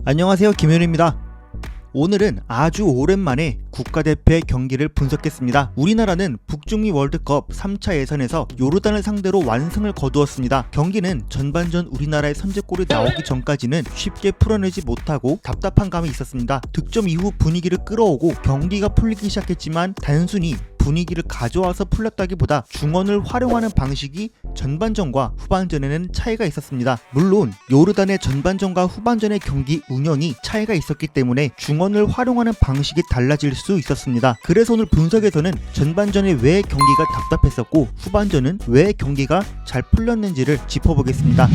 안녕하세요, 김현우입니다. 오늘은 아주 오랜만에 국가대표의 경기를 분석했습니다. 우리나라는 북중미 월드컵 3차 예선에서 요르단을 상대로 완승을 거두었습니다. 경기는 전반전 우리나라의 선제골이 나오기 전까지는 쉽게 풀어내지 못하고 답답한 감이 있었습니다. 득점 이후 분위기를 끌어오고 경기가 풀리기 시작했지만 단순히 분위기를 가져와서 풀렸다기보다 중원을 활용하는 방식이 전반전과 후반전에는 차이가 있었습니다. 물론 요르단의 전반전과 후반전의 경기 운영이 차이가 있었기 때문에 중원을 활용하는 방식이 달라질 수 있었습니다. 그래서 오늘 분석에서는 전반전에 왜 경기가 답답했었고 후반전은 왜 경기가 잘 풀렸는지를 짚어보겠습니다.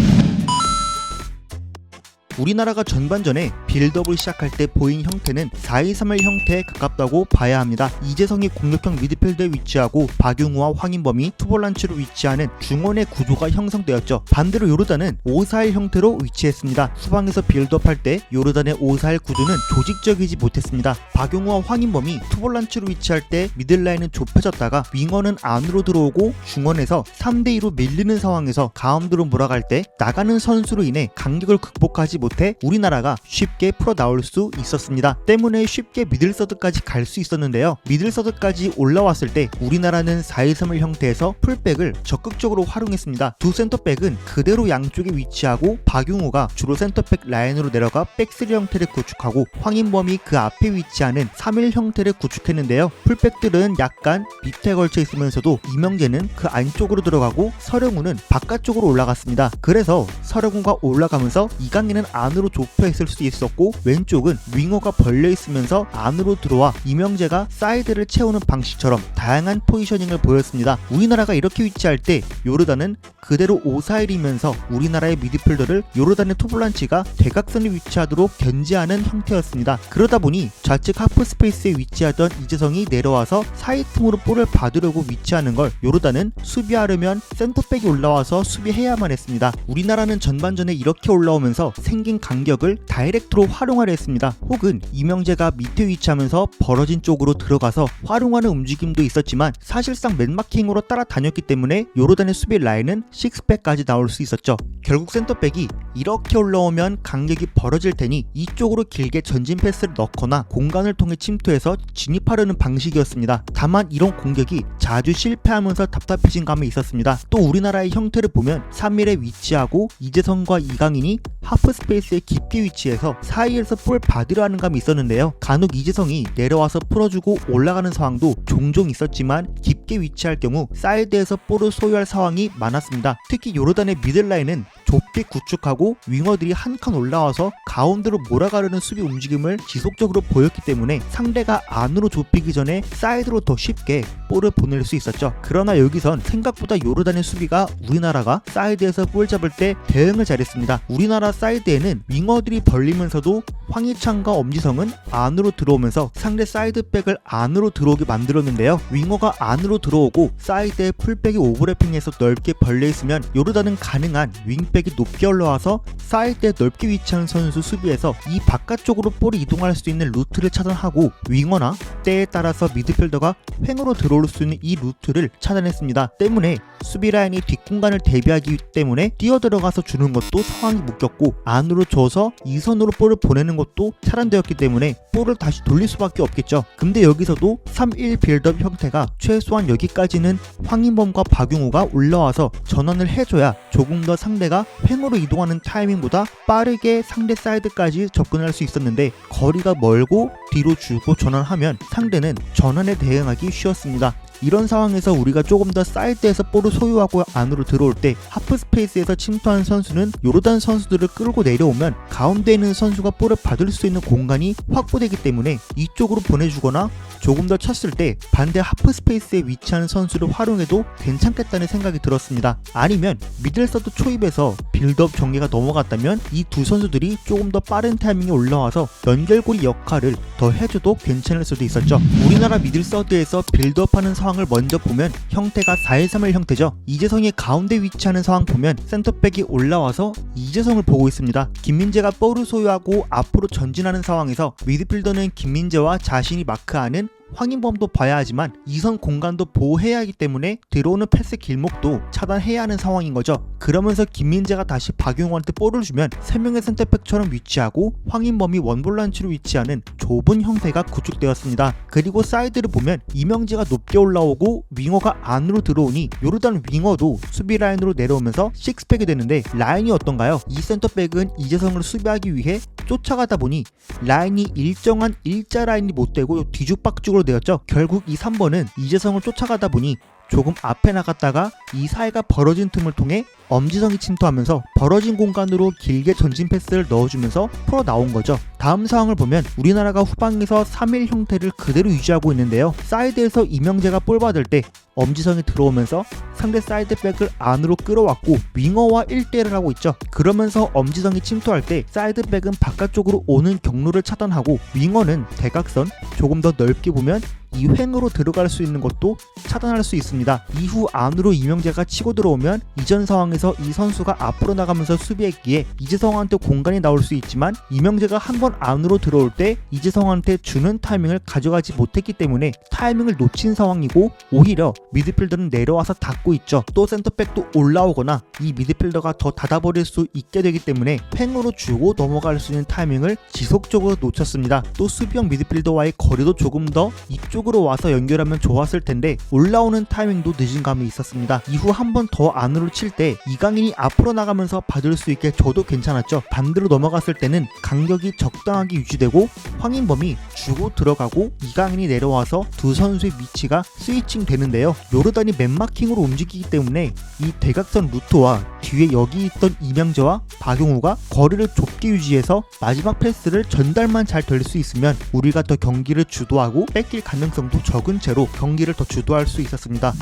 우리나라가 전반전에 빌드업을 시작할 때 보인 형태는 4-2-3-1 형태에 가깝다고 봐야 합니다. 이재성이 공격형 미드필드에 위치하고 박용우와 황인범이 투볼란치로 위치하는 중원의 구조가 형성되었죠. 반대로 요르단은 5-4-1 형태로 위치했습니다. 후방에서 빌드업할 때 요르단의 5-4-1 구조는 조직적이지 못했습니다. 박용우와 황인범이 투볼란치로 위치할 때 미들라인은 좁혀졌다가 윙어는 안으로 들어오고 중원에서 3대2로 밀리는 상황에서 가운데로 몰아갈 때 나가는 선수로 인해 간격을 극복하지 못해 우리나라가 쉽게 풀어 나올 수 있었습니다. 때문에 쉽게 미들서드까지 갈 수 있었는데요. 미들서드까지 올라왔을 때 우리나라는 4-2-3-1 형태에서 풀백을 적극적으로 활용했습니다. 두 센터백은 그대로 양쪽에 위치하고 박용우가 주로 센터백 라인으로 내려가 백3 형태를 구축하고 황인범이 그 앞에 위치하는 3-1 형태를 구축했는데요. 풀백들은 약간 밑에 걸쳐 있으면서도 이명재는 그 안쪽으로 들어가고 서령우는 바깥쪽으로 올라갔습니다. 그래서 서령우가 올라가면서 이강인은 안으로 좁혀 있을 수 있었고 왼쪽은 윙어가 벌려 있으면서 안으로 들어와 이명재가 사이드를 채우는 방식처럼 다양한 포지셔닝을 보였습니다. 우리나라가 이렇게 위치할 때 요르단은 그대로 5-4-1이면서 우리나라의 미드필더를 요르단의 투볼란치가 대각선에 위치하도록 견제하는 형태였습니다. 그러다 보니 좌측 하프 스페이스에 위치하던 이재성이 내려와서 사이 틈으로 볼을 받으려고 위치하는 걸 요르단은 수비하려면 센터백이 올라와서 수비해야만 했습니다. 우리나라는 전반전에 이렇게 올라오면서 생긴 간격을 다이렉트로 활용하려 했습니다. 혹은 이명재가 밑에 위치하면서 벌어진 쪽으로 들어가서 활용하는 움직임도 있었지만 사실상 맨마킹으로 따라다녔기 때문에 요르단의 수비 라인은 6백까지 나올 수 있었죠. 결국 센터백이 이렇게 올라오면 간격이 벌어질 테니 이쪽으로 길게 전진 패스를 넣거나 공간을 통해 침투해서 진입하려는 방식이었습니다. 다만 이런 공격이 자주 실패하면서 답답해진 감이 있었습니다. 또 우리나라의 형태를 보면 3-1에 위치하고 이재성과 이강인이 하프 스페이스에 깊게 위치해서 사이에서 볼 받으려 하는 감이 있었는데요. 간혹 이재성이 내려와서 풀어주고 올라가는 상황도 종종 있었지만 깊게 위치할 경우 사이드에서 볼을 소유할 상황이 많았습니다. 특히 요르단의 미들라인은 좁게 구축하고 윙어들이 한 칸 올라와서 가운데로 몰아가려는 수비 움직임을 지속적으로 보였기 때문에 상대가 안으로 좁히기 전에 사이드로 더 쉽게 볼을 보낼 수 있었죠. 그러나 여기선 생각보다 요르단의 수비가 우리나라가 사이드에서 볼 잡을 때 대응을 잘했습니다. 우리나라 사이드에는 윙어들이 벌리면서도 황희찬과 엄지성은 안으로 들어오면서 상대 사이드백을 안으로 들어오게 만들었는데요. 윙어가 안으로 들어오고 사이드에 풀백이 오버래핑해서 넓게 벌려있으면 요르단은 가능한 윙백이 높게 올라와서 사이드에 넓게 위치한 선수 수비에서 이 바깥쪽으로 볼이 이동할 수 있는 루트를 차단하고 윙어나 때에 따라서 미드필더가 횡으로 들어올 수 있는 이 루트를 차단했습니다. 때문에 수비 라인이 뒷공간을 대비하기 때문에 뛰어들어가서 주는 것도 상황이 묶였고 안으로 줘서 이선으로 볼을 보내는 것도 차단되었기 때문에 볼을 다시 돌릴 수밖에 없겠죠. 근데 여기서도 3-1 빌드업 형태가 최소한 여기까지는 황인범과 박용우가 올라와서 전환을 해줘야 조금 더 상대가 횡으로 이동하는 타이밍보다 빠르게 상대 사이드까지 접근할 수 있었는데 거리가 멀고 뒤로 주고 전환하면 상대는 전환에 대응하기 쉬웠습니다. 이런 상황에서 우리가 조금 더 사이드에서 볼을 소유하고 안으로 들어올 때 하프 스페이스에서 침투한 선수는 요르단 선수들을 끌고 내려오면 가운데 있는 선수가 볼을 받을 수 있는 공간이 확보되기 때문에 이쪽으로 보내주거나 조금 더 쳤을 때 반대 하프 스페이스에 위치한 선수를 활용해도 괜찮겠다는 생각이 들었습니다. 아니면 미들서드 초입에서 빌드업 전개가 넘어갔다면 이 두 선수들이 조금 더 빠른 타이밍에 올라와서 연결고리 역할을 더 해줘도 괜찮을 수도 있었죠. 우리나라 미들서드에서 빌드업하는 상황을 먼저 보면 형태가 4-1-3-1 형태죠. 이재성이 가운데 위치하는 상황 보면 센터백이 올라와서 이재성을 보고 있습니다. 김민재가 볼을 소유하고 앞으로 전진하는 상황에서 미드필더는 김민재와 자신이 마크하는 황인범도 봐야 하지만 이선 공간도 보호해야 하기 때문에 들어오는 패스 길목도 차단해야 하는 상황인 거죠. 그러면서 김민재가 다시 박용호한테 볼을 주면 3명의 센터백처럼 위치하고 황인범이 원볼란치로 위치하는 좁은 형태가 구축되었습니다. 그리고 사이드를 보면 이명재가 높게 올라오고 윙어가 안으로 들어오니 요르단 윙어도 수비 라인으로 내려오면서 식스팩이 되는데 라인이 어떤가요? 이 센터백은 이재성을 수비하기 위해 쫓아가다 보니 라인이 일정한 일자 라인이 못 되고 뒤죽박죽으로 되었죠. 결국 이 3번은 이재성을 쫓아가다 보니 조금 앞에 나갔다가 이 사이가 벌어진 틈을 통해 엄지성이 침투하면서 벌어진 공간으로 길게 전진 패스를 넣어주면서 풀어 나온 거죠. 다음 상황을 보면 우리나라가 후방에서 3일 형태를 그대로 유지하고 있는데요. 사이드에서 이명재가 볼 받을 때 엄지성이 들어오면서 상대 사이드백을 안으로 끌어왔고 윙어와 1대1을 하고 있죠. 그러면서 엄지성이 침투할 때 사이드백은 바깥쪽으로 오는 경로를 차단하고 윙어는 대각선 조금 더 넓게 보면 이 횡으로 들어갈 수 있는 것도 차단할 수 있습니다. 이후 안으로 이명재가 치고 들어오면 이전 상황에서 이 선수가 앞으로 나가면서 수비했기에 이재성한테 공간이 나올 수 있지만 이명재가 한번 안으로 들어올 때 이재성한테 주는 타이밍을 가져가지 못했기 때문에 타이밍을 놓친 상황이고 오히려 미드필더는 내려와서 닫고 있죠. 또 센터백도 올라오거나 이 미드필더가 더 닫아버릴 수 있게 되기 때문에 횡으로 주고 넘어갈 수 있는 타이밍을 지속적으로 놓쳤습니다. 또 수비형 미드필더와의 거리도 조금 더 이쪽으로 와서 연결하면 좋았을 텐데 올라오는 타이밍도 늦은 감이 있었습니다. 이후 한 번 더 안으로 칠 때 이강인이 앞으로 나가면서 받을 수 있게 줘도 괜찮았죠. 반대로 넘어갔을 때는 간격이 적당하게 유지되고 황인범이 주고 들어가고 이강인이 내려와서 두 선수의 위치가 스위칭 되는데요. 요르단이 맨마킹으로 움직이기 때문에 이 대각선 루트와 뒤에 여기 있던 이명재와 박용우가 거리를 좁게 유지해서 마지막 패스를 전달만 잘 될 수 있으면 우리가 더 경기를 주도하고 뺏길 가능성도 적은 채로 경기를 더 주도할 수 있었습니다.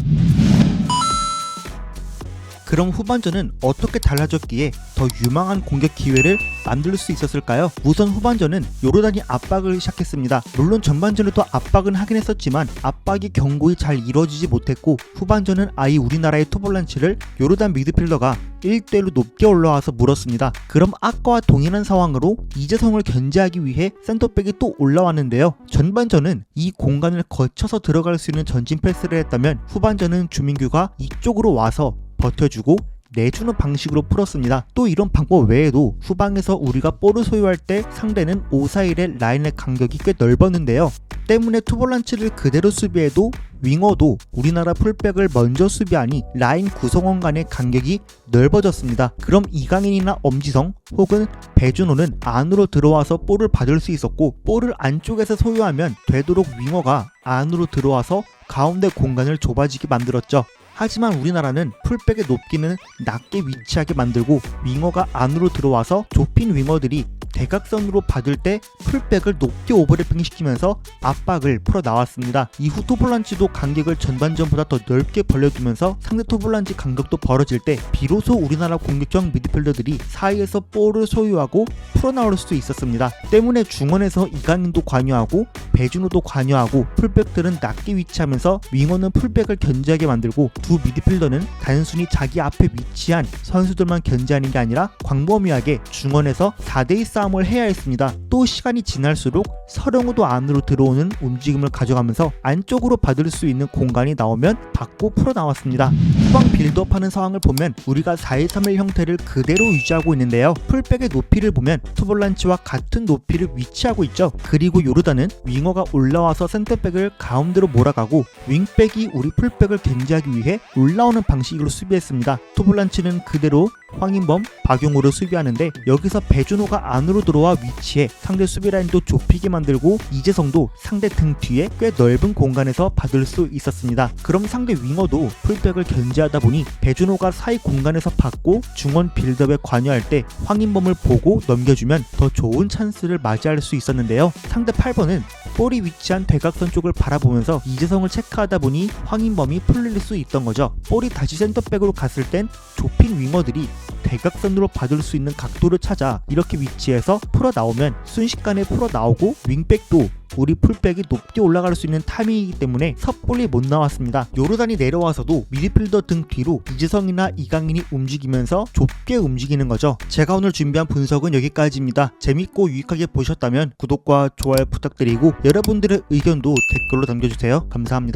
그럼 후반전은 어떻게 달라졌기에 더 유망한 공격 기회를 만들 수 있었을까요? 우선 후반전은 요르단이 압박을 시작했습니다. 물론 전반전에도 압박은 하긴 했었지만 압박이 견고히 잘 이루어지지 못했고 후반전은 아예 우리나라의 투볼란치를 요르단 미드필더가 1대1로 높게 올라와서 물었습니다. 그럼 아까와 동일한 상황으로 이재성을 견제하기 위해 센터백이 또 올라왔는데요. 전반전은 이 공간을 거쳐서 들어갈 수 있는 전진 패스를 했다면 후반전은 주민규가 이쪽으로 와서 버텨주고 내주는 방식으로 풀었습니다. 또 이런 방법 외에도 후방에서 우리가 볼을 소유할 때 상대는 5-4-1의 라인의 간격이 꽤 넓었는데요. 때문에 투볼란치를 그대로 수비해도 윙어도 우리나라 풀백을 먼저 수비하니 라인 구성원 간의 간격이 넓어졌습니다. 그럼 이강인이나 엄지성 혹은 배준호는 안으로 들어와서 볼을 받을 수 있었고 볼을 안쪽에서 소유하면 되도록 윙어가 안으로 들어와서 가운데 공간을 좁아지게 만들었죠. 하지만 우리나라는 풀백의 높이는 낮게 위치하게 만들고 윙어가 안으로 들어와서 좁힌 윙어들이 대각선으로 받을 때 풀백을 높게 오버래핑 시키면서 압박을 풀어 나왔습니다. 이후 투볼란치도 간격을 전반전보다 더 넓게 벌려두면서 상대 투볼란치 간격도 벌어질 때 비로소 우리나라 공격형 미드필더들이 사이에서 볼을 소유하고 풀어 나올 수 있었습니다. 때문에 중원에서 이강인도 관여하고 배준호도 관여하고 풀백들은 낮게 위치하면서 윙어는 풀백을 견제하게 만들고 두 미드필더는 단순히 자기 앞에 위치한 선수들만 견제하는 게 아니라 광범위하게 중원에서 4대2 싸움을 해야 했습니다. 또 시간이 지날수록 서령우도 안으로 들어오는 움직임을 가져가면서 안쪽으로 받을 수 있는 공간이 나오면 받고 풀어 나왔습니다. 후방 빌드업하는 상황을 보면 우리가 4-2-3-1 형태를 그대로 유지하고 있는데요. 풀백의 높이를 보면 투볼란치와 같은 높이를 위치하고 있죠. 그리고 요르단은 윙어가 올라와서 센터백을 가운데로 몰아가고 윙백이 우리 풀백을 견제하기 위해 올라오는 방식으로 수비했습니다. 투볼란치는 그대로 황인범, 박용우를 수비하는데 여기서 배준호가 안으로 들어와 위치해 상대 수비 라인도 좁히게 만들고 이재성도 상대 등 뒤에 꽤 넓은 공간에서 받을 수 있었습니다. 그럼 상대 윙어도 풀백을 견제하다 보니 배준호가 사이 공간에서 받고 중원 빌드업에 관여할 때 황인범을 보고 넘겨주면 더 좋은 찬스를 맞이할 수 있었는데요. 상대 8번은 볼이 위치한 대각선 쪽을 바라보면서 이재성을 체크하다 보니 황인범이 풀릴 수 있던 거죠. 볼이 다시 센터백으로 갔을 땐 좁힌 윙어들이 대각선으로 받을 수 있는 각도를 찾아 이렇게 위치해서 풀어 나오면 순식간에 풀어 나오고 윙백도 우리 풀백이 높게 올라갈 수 있는 타이밍이기 때문에 섣불리 못 나왔습니다. 요르단이 내려와서도 미드필더 등 뒤로 이재성이나 이강인이 움직이면서 좁게 움직이는 거죠. 제가 오늘 준비한 분석은 여기까지입니다. 재밌고 유익하게 보셨다면 구독과 좋아요 부탁드리고 여러분들의 의견도 댓글로 남겨주세요. 감사합니다.